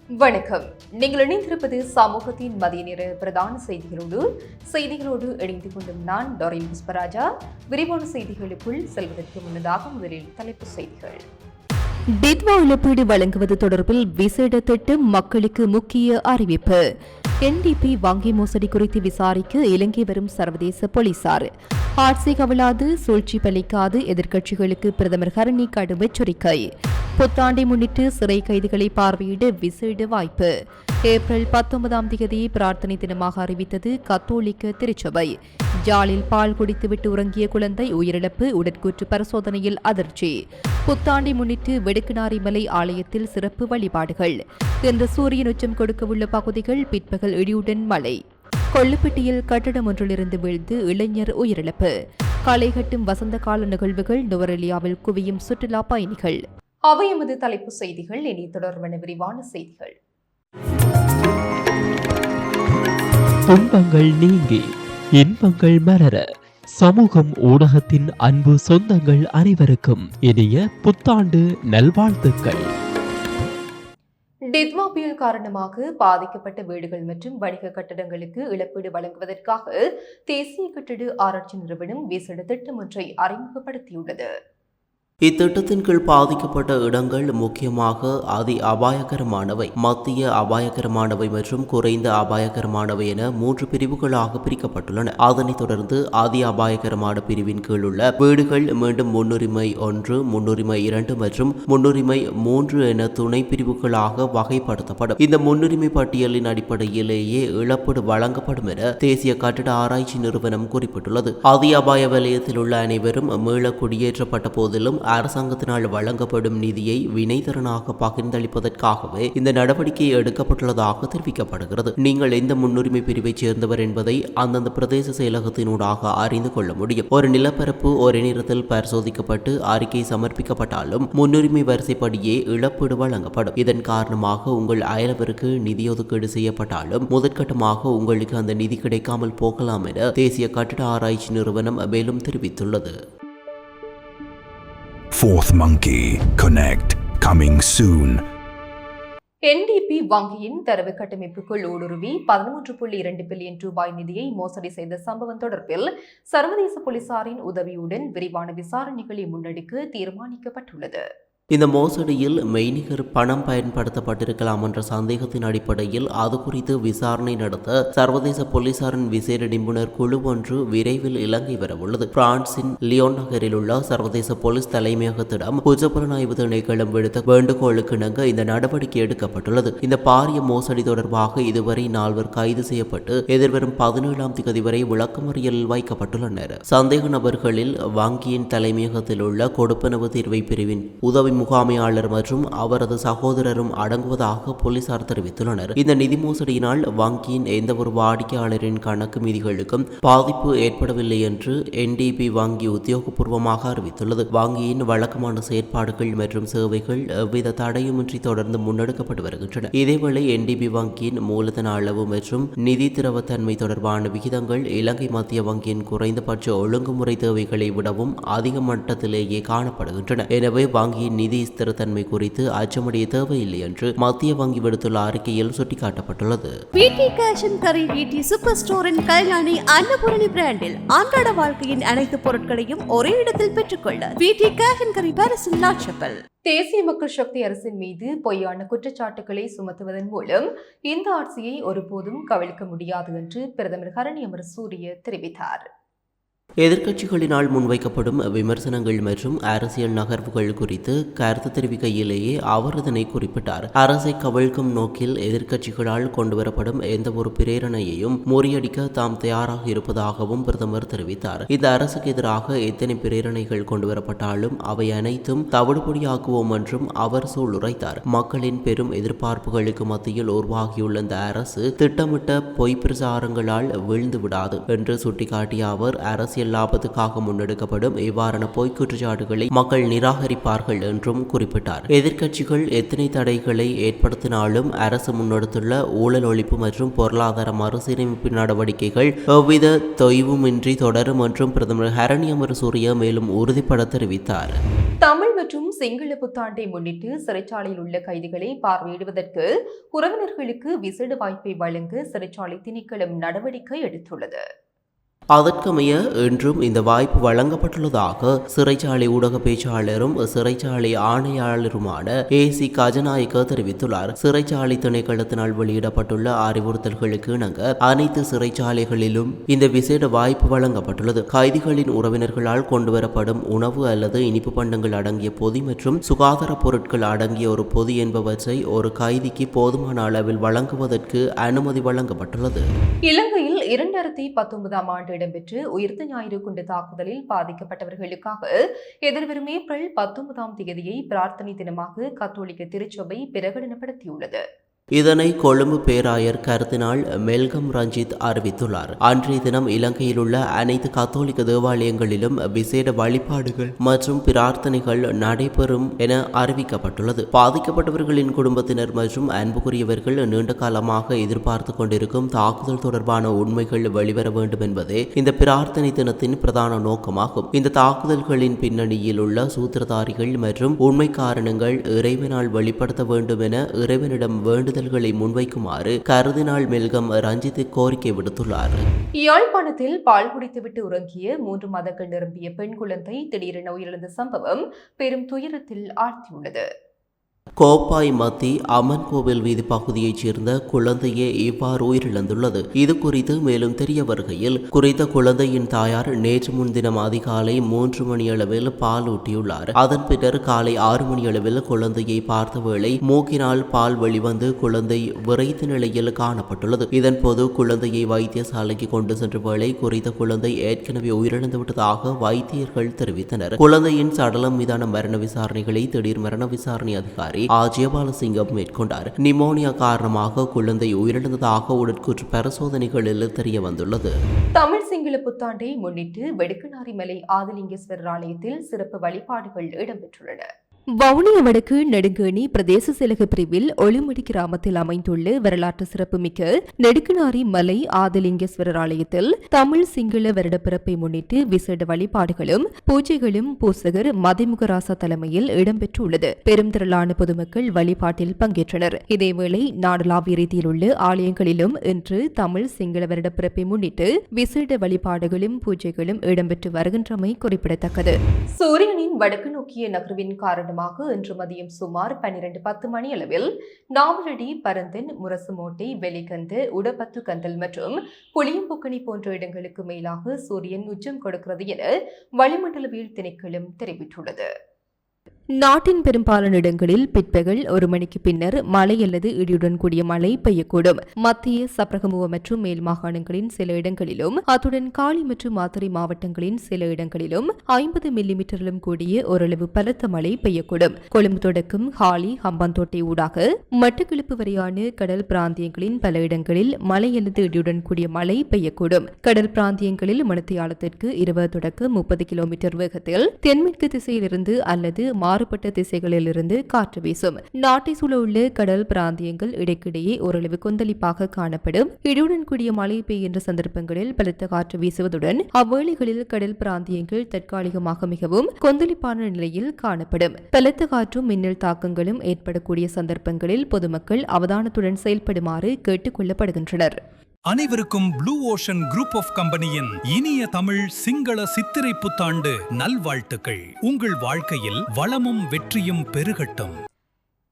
வணக்கம். நீங்கள் இணைந்திருப்பது சமூகத்தின் மதிய நேர பிரதான செய்திகளோடு இணைந்து கொண்டும் நான் டோரின் புஷ்பராஜா. விரிவான செய்திகளுக்குள் செல்வதற்கு முன்னதாக முதலில் தலைப்புச் செய்திகள். டிட்வா இழப்பீடு வழங்குவது தொடர்பில் விசேட திட்டம் மக்களுக்கு முக்கிய அறிவிப்பு. NDP வங்கி மோசடி குறித்து விசாரிக்க இலங்கை வரும் சர்வதேச போலீசார். ஆட்சி கவிழாது, சூழ்ச்சி பலிக்காது எதிர்க்கட்சிகளுக்கு பிரதமர் ஹரணி கடும் எச்சரிக்கை. புத்தாண்டை முன்னிட்டு சிறை கைதிகளை பார்வையிட விசேட வாய்ப்பு. ஏப்ரல் 19 பிரார்த்தனை தினமாக அறிவித்தது கத்தோலிக்க திருச்சபை. ஜாலில் பால் குடித்துவிட்டு உறங்கிய குழந்தை உயிரிழப்பு, உடற்கூற்று பரிசோதனையில் அதிர்ச்சி. புத்தாண்டை முன்னிட்டு வெடுக்குநாரி மலை ஆலயத்தில் சிறப்பு வழிபாடுகள். இன்று சூரியன் உச்சம் கொடுக்கவுள்ள பகுதிகள், பிற்பகல் இடியுடன் மழை. கொள்ளுப்பட்டியில் கட்டடம் ஒன்றிலிருந்து வீழ்ந்து இளைஞர் உயிரிழப்பு. களை கட்டும் வசந்த கால நிகழ்வுகள், நுவரெலியாவில் குவியும் சுற்றுலா பயணிகள். அவை எமது தலைப்பு செய்திகள். இனி தொடர்பான விரிவான செய்திகள். துன்பங்கள் நீங்கி இன்பங்கள் மலர சமூகம் ஊடகத்தின் அன்பு சொந்தங்கள் அனைவருக்கும் இனிய புத்தாண்டு நல்வாழ்த்துக்கள். டிட்வா புயல் காரணமாக பாதிக்கப்பட்ட வீடுகள் மற்றும் வணிக கட்டடங்களுக்கு இழப்பீடு வழங்குவதற்காக தேசிய கட்டட ஆராய்ச்சி நிறுவனம் விசேட திட்டம் ஒன்றை அறிமுகப்படுத்தியுள்ளது. இத்திட்டத்தின் கீழ் பாதிக்கப்பட்ட இடங்கள் முக்கியமாக அதி அபாயகரமானவை, மத்திய அபாயகரமானவை மற்றும் குறைந்த அபாயகரமானவை என 3 பிரிவுகளாக பிரிக்கப்பட்டுள்ளன. அதனைத் தொடர்ந்து அதி அபாயகரமான பிரிவின் கீழ் உள்ள வீடுகள் மீண்டும் முன்னுரிமை 1, முன்னுரிமை 2 மற்றும் முன்னுரிமை 3 என துணை பிரிவுகளாக வகைப்படுத்தப்படும். இந்த முன்னுரிமை பட்டியலின் அடிப்படையிலேயே இழப்பீடு வழங்கப்படும் என தேசிய கட்டட ஆராய்ச்சி நிறுவனம் குறிப்பிட்டுள்ளது. அதி அபாய வலயத்தில் உள்ள அனைவரும் மீள குடியேற்றப்பட்ட போதிலும் அரசாங்கத்தினால் வழங்கப்படும் நிதியை வினைத்திறனாக பகிர்ந்தளிப்பதற்காகவே இந்த நடவடிக்கை எடுக்கப்பட்டுள்ளதாக தெரிவிக்கப்படுகிறது. நீங்கள் எந்த முன்னுரிமை பிரிவைச் சேர்ந்தவர் என்பதை அந்தந்த பிரதேச செயலகத்தினூடாக அறிந்து கொள்ள முடியும். ஒரு நிலப்பரப்பு ஒரே நேரத்தில் பரிசோதிக்கப்பட்டு அறிக்கை சமர்ப்பிக்கப்பட்டாலும் முன்னுரிமை வரிசைப்படியே இழப்பீடு வழங்கப்படும். இதன் காரணமாக உங்கள் அயலவருக்கு நிதி ஒதுக்கீடு செய்யப்பட்டாலும் முதற்கட்டமாக உங்களுக்கு அந்த நிதி கிடைக்காமல் போகலாம் என தேசிய கட்டட ஆராய்ச்சி நிறுவனம் மேலும் தெரிவித்துள்ளது. Fourth Monkey Connect coming soon. NDP வங்கியின் தரவு கட்டமைப்புக்குள் ஊடுருவி 13.2 பில்லியன் ரூபாய் நிதியை மோசடி செய்த சம்பவம் தொடர்பில் சர்வதேச போலீசாரின் உதவியுடன் விரிவான விசாரணைகளை முன்னெடுக்க தீர்மானிக்கப்பட்டுள்ளது. இந்த மோசடியில் மெய்நிகர் பணம் பயன்படுத்தப்பட்டிருக்கலாம் என்ற சந்தேகத்தின் அடிப்படையில் அது குறித்து விசாரணை நடத்த சர்வதேச போலீசாரின் விசேட நிபுணர் குழு ஒன்று விரைவில் இலங்கை வரவுள்ளது. பிரான்சின் லியோன் நகரில் உள்ள சர்வதேச போலீஸ் தலைமையகத்திடம் குற்றப்புலனாய்வு திணைக்களம் விடுத்த வேண்டுகோளுக்கு இணங்க இந்த நடவடிக்கை எடுக்கப்பட்டுள்ளது. இந்த பாரிய மோசடி தொடர்பாக இதுவரை 4 கைது செய்யப்பட்டு எதிர்வரும் 17 வரை விளக்கமறியலில் வைக்கப்பட்டுள்ளனர். சந்தேக நபர்களில் வங்கியின் தலைமையகத்தில் உள்ள கொடுப்பனவு தீர்வை பிரிவின் உதவி முகாமையாளர் மற்றும் அவரது சகோதரரும் அடங்குவதாக போலீசார் தெரிவித்துள்ளனர். இந்த நிதி மோசடியினால் வங்கியின் எந்த ஒரு வாடிக்கையாளரின் கணக்கு மீதிகளுக்கும் பாதிப்பு ஏற்படவில்லை என்று NDP வங்கி உத்தியோகபூர்வமாக அறிவித்துள்ளது. வங்கியின் வழக்கமான செயற்பாடுகள் மற்றும் சேவைகள் எவ்வித தடையுமின்றி தொடர்ந்து முன்னெடுக்கப்பட்டு வருகின்றன. இதேவேளை NDP வங்கியின் மூலதன அளவு மற்றும் நிதி திரவத்தன்மை தொடர்பான விகிதங்கள் இலங்கை மத்திய வங்கியின் குறைந்தபட்ச ஒழுங்குமுறை தேவைகளை விடவும் அதிக மட்டத்திலேயே காணப்படுகின்றன. எனவே வங்கியின் நிதி ஸ்திரத்தன்மை குறித்து அச்சமடைய தேவையில்லை என்று மத்திய வங்கி விடுத்துள்ள அறிக்கையில் சுட்டிக்காட்டப்பட்டுள்ளது. VT Cash & Carry VT Super Store இன் கல்யாணி அன்னபூரணி பிராண்டில் அன்றாட வாழ்க்கையின் அனைத்து பொருட்களையும் ஒரே இடத்தில் பெற்றுக்கொள்ள VT Cash & Carry பாரிஸில் லாட்சப்பல். தேசிய மக்கள் சக்தி அரசின் மீது பொய்யான குற்றச்சாட்டுகளை சுமத்துவதன் மூலம் இந்த ஆட்சியை ஒருபோதும் கவிழ்க்க முடியாது என்று பிரதமர் ஹரணி அமரசூரிய தெரிவித்தார். எதிர்க்கட்சிகளினால் முன்வைக்கப்படும் விமர்சனங்கள் மற்றும் அரசியல் நகர்வுகள் குறித்து கருத்து தெரிவிக்கையிலேயே அவர் இதனை குறிப்பிட்டார். அரசை கவிழ்க்கும் நோக்கில் எதிர்க்கட்சிகளால் கொண்டுவரப்படும் எந்த ஒரு பிரேரணையையும் முறியடிக்க தாம் தயாராக இருப்பதாகவும் பிரதமர் தெரிவித்தார். இந்த அரசுக்கு எதிராக எத்தனை பிரேரணைகள் கொண்டுவரப்பட்டாலும் அவை அனைத்தும் தவிடுபொடியாக்குவோம் என்றும் அவர் சூளுரைத்தார். மக்களின் பெரும் எதிர்பார்ப்புகளுக்கு மத்தியில் உருவாகியுள்ள இந்த அரசு திட்டமிட்ட பொய் பிரசாரங்களால் வீழ்ந்து விடாது என்று சுட்டிக்காட்டிய அவர் அரசியல் அரசியல் லாபத்துக்காக முன்னெடுக்கப்படும் இவ்வாறான பொய்க் குற்றச்சாட்டுகளை மக்கள் நிராகரிப்பார்கள் என்றும் குறிப்பிட்டார். எதிர்க்கட்சிகள் எத்தனை தடைகளை ஏற்படுத்தினாலும் அரசு முன்னெடுத்துள்ள ஊழல் ஒழிப்பு மற்றும் பொருளாதார மறுசீரமைப்பு நடவடிக்கைகள் எவ்வித தொய்வுமின்றி தொடரும் என்றும் பிரதமர் ஹரணி அமரசூரிய மேலும் உறுதிபட தெரிவித்தார். தமிழ் மற்றும் சிங்கள புத்தாண்டை முன்னிட்டு சிறைச்சாலையில் உள்ள கைதிகளை பார்வையிடுவதற்கு உறவினர்களுக்கு விசேட வாய்ப்பை வழங்க சிறைச்சாலை திணைக்களம் நடவடிக்கை எடுத்துள்ளது. அதற்கமைய இன்றும் இந்த வாய்ப்பு வழங்கப்பட்டுள்ளதாக சிறைச்சாலை ஊடக பேச்சாளரும் சிறைச்சாலை ஆணையாளருமான ஏசி கஜநாயக்க தெரிவித்துள்ளார். சிறைச்சாலை திணைக்களத்தினால் வெளியிடப்பட்டுள்ள அறிவுறுத்தல்களுக்கு இணங்க அனைத்து சிறைச்சாலைகளிலும் இந்த விசேட வாய்ப்பு வழங்கப்பட்டுள்ளது. கைதிகளின் உறவினர்களால் கொண்டுவரப்படும் உணவு அல்லது இனிப்பு பண்டங்கள் அடங்கிய பொதி மற்றும் சுகாதார பொருட்கள் அடங்கிய ஒரு பொதி என்பவற்றை ஒரு கைதிக்கு போதுமான அளவில் வழங்குவதற்கு அனுமதி வழங்கப்பட்டுள்ளது. இலங்கையில் 2019ஆம் ஆண்டு இடம்பெற்று உயிர்த்த ஞாயிறு குண்டு தாக்குதலில் பாதிக்கப்பட்டவர்களுக்காக எதிர்வரும் ஏப்ரல் 19ஆம் தேதியை பிரார்த்தனை தினமாக கத்தோலிக்க திருச்சபை பிரகடனப்படுத்தியுள்ளது. இதனை கொழும்பு பேராயர் கர்தினால் மெல்கம் ரஞ்சித் அறிவித்துள்ளார். அன்றைய தினம் இலங்கையில் உள்ள அனைத்து கத்தோலிக்க தேவாலயங்களிலும் விசேட வழிபாடுகள் மற்றும் பிரார்த்தனைகள் நடைபெறும் என அறிவிக்கப்பட்டுள்ளது. பாதிக்கப்பட்டவர்களின் குடும்பத்தினர் மற்றும் அன்புக்குரியவர்கள் நீண்ட காலமாக எதிர்பார்த்து கொண்டிருக்கும் தாக்குதல் தொடர்பான உண்மைகள் வெளிவர வேண்டும் என்பதே இந்த பிரார்த்தனை தினத்தின் பிரதான நோக்கமாகும். இந்த தாக்குதல்களின் பின்னணியில் உள்ள சூத்திரதாரிகள் மற்றும் உண்மை காரணங்கள் இறைவனால் வெளிப்படுத்த வேண்டும் என இறைவனிடம் வேண்டுதல் முன்வைக்குமாறு கர்தினால் மெல்கம் ரஞ்சித் கோரிக்கை விடுத்துள்ளார். யாழ்ப்பாணத்தில் பால் குடித்துவிட்டு உறங்கிய 3 மாதங்கள் நிரம்பிய பெண் குழந்தை திடீரென உயிரிழந்த சம்பவம் பெரும் துயரத்தில் ஆழ்த்தியுள்ளது. கோப்பாய் மத்தி அம்மன் கோவில் வீதி பகுதியைச் சேர்ந்த குழந்தையே இவ்வாறு உயிரிழந்துள்ளது. இது குறித்து மேலும் தெரிய வருகையில் குறித்த குழந்தையின் தாயார் நேற்று முன்தினம் அதிகாலை 3 மணியளவில் பால் ஊட்டியுள்ளார். அதன் பின்னர் காலை 6 மணியளவில் குழந்தையை பார்த்த வேளை மூக்கினால் பால் வெளிவந்து குழந்தை விரைத்த நிலையில் காணப்பட்டுள்ளது. இதன்போது குழந்தையை வைத்தியசாலைக்கு கொண்டு சென்ற வேளை குறித்த குழந்தை ஏற்கனவே உயிரிழந்து விட்டதாக வைத்தியர்கள் தெரிவித்தனர். குழந்தையின் சடலம் மீதான மரண விசாரணைகளை திடீர் மரண விசாரணை அதிகாரி ஜெயபாலசிங்கம் மேற்கொண்டார். நிமோனியா காரணமாக குழந்தை உயிரிழந்ததாக உடற்கூற்று பரிசோதனைகளில் தெரிய வந்துள்ளது. தமிழ் சிங்கள புத்தாண்டை முன்னிட்டு வெடுக்கனாரி மலை ஆதிலிங்கேஸ்வரர் ஆலயத்தில் சிறப்பு வழிபாடுகள் இடம்பெற்றுள்ளன. வவுனியா வடக்கு நெடுங்கேணி பிரதேச செயலக பிரிவில் ஒளிமடி கிராமத்தில் அமைந்துள்ள வரலாற்று சிறப்புமிக்க நெடுக்கனாரி மலை ஆதிலிங்கேஸ்வரர் ஆலயத்தில் தமிழ் சிங்கள வருடப்பிறப்பை முன்னிட்டு விசேட வழிபாடுகளும் பூஜைகளும் பூசகர் மதிமுகராசா தலைமையில் இடம்பெற்றுள்ளது. பெரும் திரளான பொதுமக்கள் வழிபாட்டில் பங்கேற்றனர். இதேவேளை நாடளாவிய ரீதியில் உள்ள ஆலயங்களிலும் இன்று தமிழ் சிங்கள வருடப்பிறப்பை முன்னிட்டு விசேட வழிபாடுகளும் பூஜைகளும் இடம்பெற்று வருகின்றமை குறிப்பிடத்தக்கது. சூரியனின் வடக்கு நோக்கிய நகர்வின் காரணமாக இன்று மதியம் சுமார் 12:10 மணியளவில் நாவலடி, பரந்தன், முரசுமோட்டை, வெலிகந்து, உடப்பத்து கந்தல் மற்றும் புளியம்புக்கணி போன்ற இடங்களுக்கு மேலாக சூரியன் உச்சம் கொடுக்கிறது என வளிமண்டலவியல் திணைக்களம் தெரிவித்துள்ளது. நாட்டின் பெரும்பாலான இடங்களில் பிற்பகல் 1 மணிக்கு பின்னர் மழை அல்லது இடியுடன் கூடிய மழை பெய்யக்கூடும். மத்திய சப்ரகமுவ மற்றும் மேல் மாகாணங்களின் சில இடங்களிலும் அத்துடன் காலி மற்றும் மாத்தறை மாவட்டங்களின் சில இடங்களிலும் 50 மில்லிமீட்டரிலும் கூடிய ஓரளவு பலத்த மழை பெய்யக்கூடும். கொழும்பு தொடக்கம் ஹாலி, ஹம்பாந்தோட்டை ஊடாக மட்டக்களப்பு வரையான கடல் பிராந்தியங்களின் பல இடங்களில் மழை அல்லது இடியுடன் கூடிய மழை பெய்யக்கூடும். கடல் பிராந்தியங்களில் மணித்தியாலத்திற்கு 20 தொடக்கம் 30 கிலோமீட்டர் வேகத்தில் தென்மேற்கு திசையிலிருந்து அல்லது மாறுபட்ட திசைகளிலிருந்து காற்று வீசும். நாட்டை சூழ உள்ள கடல் பிராந்தியங்கள் இடைக்கிடையே ஓரளவு கொந்தளிப்பாக காணப்படும். இடியுடன் கூடிய மழை பெய்கின்ற சந்தர்ப்பங்களில் பலத்த காற்று வீசுவதுடன் அவ்வேளைகளில் கடல் பிராந்தியங்கள் தற்காலிகமாக மிகவும் கொந்தளிப்பான நிலையில் காணப்படும். பலத்த காற்றும் மின்னல் தாக்கங்களும் ஏற்படக்கூடிய சந்தர்ப்பங்களில் பொதுமக்கள் அவதானத்துடன் செயல்படுமாறு கேட்டுக் கொள்ளப்படுகின்றனர். அனைவருக்கும் ப்ளூ ஓஷன் குரூப் ஆஃப் கம்பெனியின் இனிய தமிழ் சிங்கள சித்திரை புத்தாண்டு நல்வாழ்த்துக்கள். உங்கள் வாழ்க்கையில் வளமும் வெற்றியும் பெருகட்டும்.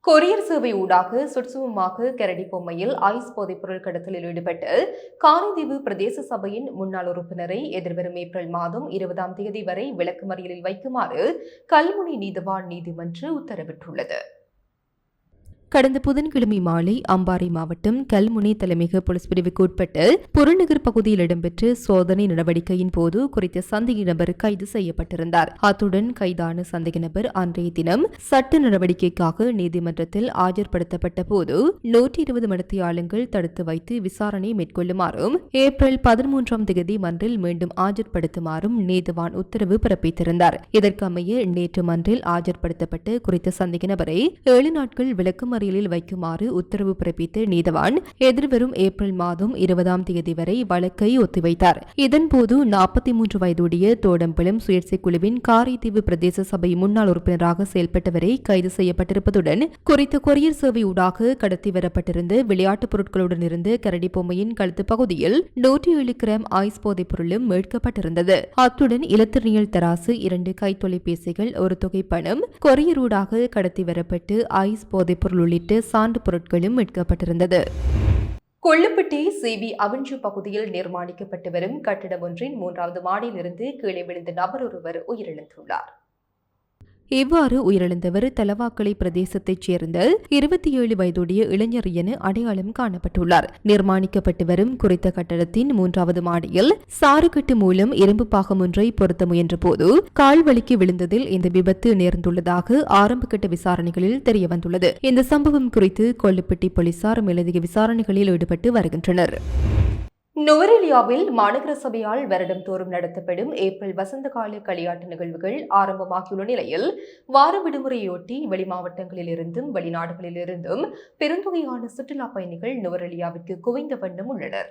கொரியர் சேவை ஊடாக சுட்சுவமாக கரடி பொம்மையில் ஐஸ் போதைப்பொருள் கடத்தலில் ஈடுபட்டு காரைதீவு பிரதேச சபையின் முன்னாள் உறுப்பினரை எதிர்வரும் ஏப்ரல் மாதம் 20ஆம் தேதி வரை விளக்குமறியலில் வைக்குமாறு கல்முனை நீதவான் நீதிமன்றம் உத்தரவிட்டுள்ளது. கடந்த புதன்கிழமை மாலை அம்பாறை மாவட்டம் கல்முனை தலைமையக போலீஸ் பிரிவுக்கு உட்பட்டு புறநகர் பகுதியில் இடம்பெற்ற சோதனை நடவடிக்கையின் போது குறித்த சந்தேக நபர் கைது செய்யப்பட்டிருந்தார். அத்துடன் கைதான சந்தேக நபர் அன்றைய தினம் சட்ட நடவடிக்கைக்காக நீதிமன்றத்தில் ஆஜர்படுத்தப்பட்ட போது 120 மடத்தியாளங்கள் தடுத்து வைத்து விசாரணை மேற்கொள்ளுமாறும் ஏப்ரல் 13ஆம் தேதி மன்றில் மீண்டும் ஆஜர்படுத்துமாறும் நீதிவான் உத்தரவு பிறப்பித்திருந்தார். இதற்கமைய நேற்று மன்றில் ஆஜர்படுத்தப்பட்ட குறித்த சந்தேக நபரை 7 நாட்கள் விளக்கமறியலில் வைக்குமாறு உத்தரவு பிறப்பித்த நீதவான் எதிர்வரும் ஏப்ரல் மாதம் 20ஆம் தேதி வரை வழக்கை ஒத்திவைத்தார். இதன்போது 43 வயதுடைய தோடம்பலம் சுயேட்சை குழுவின் காரைதீவு பிரதேச சபை முன்னாள் உறுப்பினராக செயல்பட்டவரை கைது செய்யப்பட்டிருப்பதுடன் குறித்த கொரியர் சேவை ஊடாக கடத்தி வரப்பட்டிருந்த விளையாட்டுப் பொருட்களுடன் இருந்த கரடி பொம்மையின் கழுத்து பகுதியில் 107 கிராம் ஐஸ் போதைப் பொருளும் மீட்கப்பட்டிருந்தது. அத்துடன் இலத்திரனியல் தராசு 2 கைத்தொலைபேசிகள் ஒரு தொகை பணம் கொரியரூடாக கடத்தி வரப்பட்டு ஐஸ் போதைப்பொருள் உள்ளிட்ட சான்று பொருட்களும் மீட்கப்பட்டிருந்தது. கொள்ளுப்பட்டி சிவி அவென்யூ பகுதியில் நிர்மாணிக்கப்பட்டு வரும் கட்டிடம் ஒன்றின் 3வது மாடியிலிருந்து கீழே விழுந்த நபர் ஒருவர் உயிரிழந்துள்ளார். இவ்வாறு உயிரிழந்தவர் தலவாக்கலை பிரதேசத்தைச் சேர்ந்த 27 வயதுடைய இளைஞர் என அடையாளம் காணப்பட்டுள்ளார். நிர்மாணிக்கப்பட்டு வரும் குறித்த கட்டடத்தின் 3வது மாடியில் சாறுகட்டு மூலம் இரும்பு பாகம் ஒன்றை பொருத்த முயன்றபோது கால் வலிக்கு விழுந்ததில் இந்த விபத்து நேர்ந்துள்ளதாக ஆரம்பகட்ட விசாரணைகளில் தெரியவந்துள்ளது. இந்த சம்பவம் குறித்து கொள்ளுப்பட்டி போலீசார் மேலதிக விசாரணைகளில் ஈடுபட்டு வருகின்றனர். நுவரெலியாவில் மாநகர சபையால் வருடந்தோறும் நடத்தப்படும் ஏப்ரல் வசந்தகால களியாட்டு நிகழ்வுகள் ஆரம்பமாகியுள்ள நிலையில் வார விடுமுறையொட்டி வெளிமாவட்டங்களிலிருந்தும் வெளிநாடுகளிலிருந்தும் பெருந்தொகையான சுற்றுலா பயணிகள் நுவரெலியாவிற்கு குவிந்த வண்ணம் உள்ளனர்.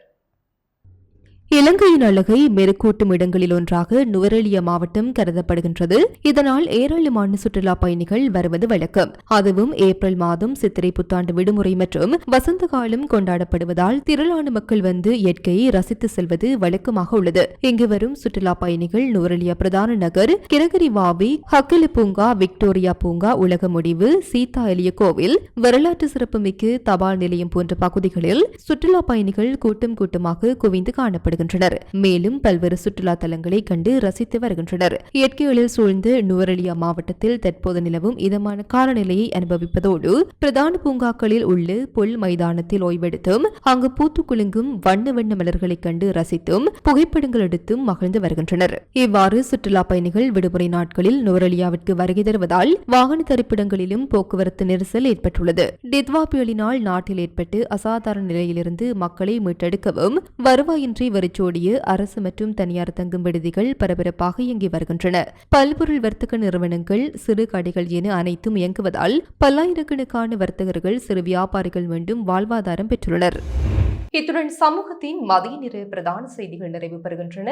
இலங்கையின் அழகை மெருகூட்டும் இடங்களில் ஒன்றாக நுவரெலியா மாவட்டம் கருதப்படுகின்றது. இதனால் ஏராளமான சுற்றுலா பயணிகள் வருவது வழக்கம். அதுவும் ஏப்ரல் மாதம் சித்திரை புத்தாண்டு விடுமுறை மற்றும் வசந்த காலம் கொண்டாடப்படுவதால் திரளான மக்கள் வந்து இயற்கையை ரசித்து செல்வது வழக்கமாக உள்ளது. இங்கு வரும் சுற்றுலா பயணிகள் நுவரெலியா பிரதான நகர், கிரகரி வாவி, ஹக்கலு பூங்கா, விக்டோரியா பூங்கா, உலக முடிவு, சீதா எலிய கோவில், வரலாற்று சிறப்புமிக்க தபால் நிலையம் போன்ற பகுதிகளில் சுற்றுலா பயணிகள் கூட்டம் கூட்டமாக குவிந்து காணப்படுகின்றனர். மேலும் பல்வேறு சுற்றுலா தலங்களை கண்டு ரசித்து வருகின்றனர். இயற்கை எழில் சூழ்ந்த நுவரெலியா மாவட்டத்தில் தற்போது நிலவும் இதமான காலநிலையை அனுபவிப்பதோடு பிரதான பூங்காக்களில் உள்ள புல் மைதானத்தில் ஓய்வெடுத்தும் அங்கு பூத்து குலுங்கும் வண்ண வண்ண மலர்களை கண்டு ரசித்தும் புகைப்படங்கள் எடுத்தும் மகிழ்ந்து வருகின்றனர். இவ்வாறு சுற்றுலா பயணிகள் விடுமுறை நாட்களில் நுவரெலியாவிற்கு வருகை தருவதால் வாகன தரிப்பிடங்களிலும் போக்குவரத்து நெரிசல் ஏற்பட்டுள்ளது. டித்வா புயலினால் நாட்டில் ஏற்பட்டு அசாதாரண நிலையிலிருந்து மக்களை மீட்டெடுக்கவும் வருவாயின்றி வரிச்சோடிய அரசு மற்றும் தனியார் தங்கும் விடுதிகள் பரபரப்பாக இயங்கி வருகின்றன. பல்பொருள் வர்த்தக நிறுவனங்கள், சிறு கடைகள் என அனைத்தும் இயங்குவதால் பல்லாயிரக்கணக்கான வர்த்தகர்கள், சிறு வியாபாரிகள் மீண்டும் வாழ்வாதாரம் பெற்றுள்ளனர். இத்துடன் சமூகத்தின் மதிய நேர பிரதான செய்திகள் நிறைவு பெறுகின்றன.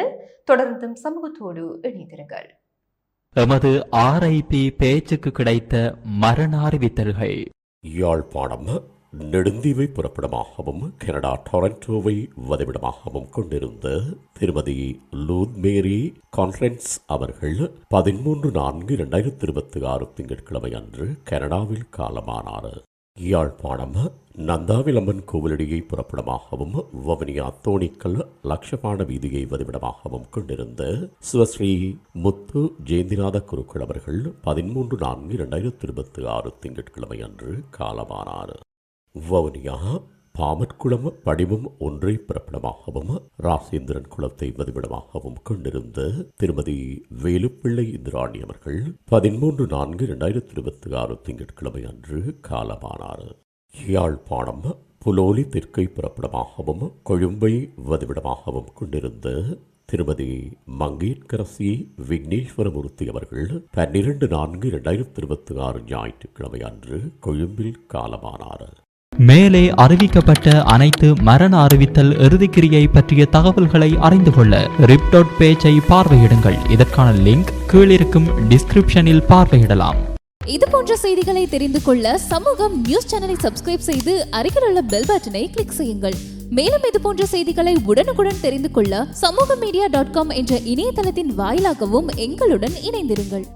தொடர்ந்தும் சமூகத்தோடு இணைந்திருங்கள். எமது RIP பேச்சுக்கு கிடைத்த மரண அறிவித்தல்கள். யாழ்ப்பாணம் நெடுந்தீவை புறப்படமாகவும் கனடா டொரண்டோவை வதிவிடமாகவும் கொண்டிருந்த திருமதி லூத் மேரி கான்ஃபரன்ஸ் அவர்கள் 13/4/2026 திங்கட்கிழமை அன்று கனடாவில் காலமானார். யாழ்ப்பாணம் நந்தாவிலம்மன் கோவிலடியை புறப்படமாகவும் வவுனியா தோணிக்கல் லட்சபாண வீதியை வதிவிடமாகவும் கொண்டிருந்த சிவஸ்ரீ முத்து ஜெயந்திநாத குருக்கள் அவர்கள் 13/4/2026 திங்கட்கிழமை அன்று காலமானார். வவுனியா பாமற்குளம் படிமம் ஒன்றை பிறப்பிடமாகவும் ராசேந்திரன் குளத்தை வதிவிடமாகவும் கொண்டிருந்த திருமதி வேலுப்பிள்ளை இந்திராணி அவர்கள் 13/4/2026 திங்கட்கிழமை அன்று காலமானார். யாழ்ப்பாணம் புலோலி தெற்கை பிறப்பிடமாகவும் கொழும்பை வதிவிடமாகவும் கொண்டிருந்த திருமதி மங்கேற்கரசி விக்னேஸ்வரமூர்த்தி அவர்கள் 12/4/2026 ஞாயிற்றுக்கிழமை அன்று கொழும்பில் காலமானார். மேலே அறிவிக்கப்பட்ட அனைத்து மரண அறிவித்தல் இறுதிக்கிரியை பற்றிய தகவல்களை அறிந்து கொள்ள ரிப்டாட் பேஜை பார்வையிடுங்கள். இதற்கான லிங்க் கீழிருக்கும் டிஸ்கிரிப்ஷனில் பார்வையிடலாம். இது போன்ற செய்திகளை தெரிந்து கொள்ள சமூகம் நியூஸ் சேனலை சப்ஸ்கிரைப் செய்து அருகில் உள்ள பெல் பட்டனை கிளிக் செய்யுங்கள். மேலும் இது போன்ற செய்திகளை உடனுக்குடன் தெரிந்து கொள்ள சமூகமீடியா.com என்ற இணையதளத்தின் வாயிலாகவும் எங்களுடன் இணைந்திருங்கள்.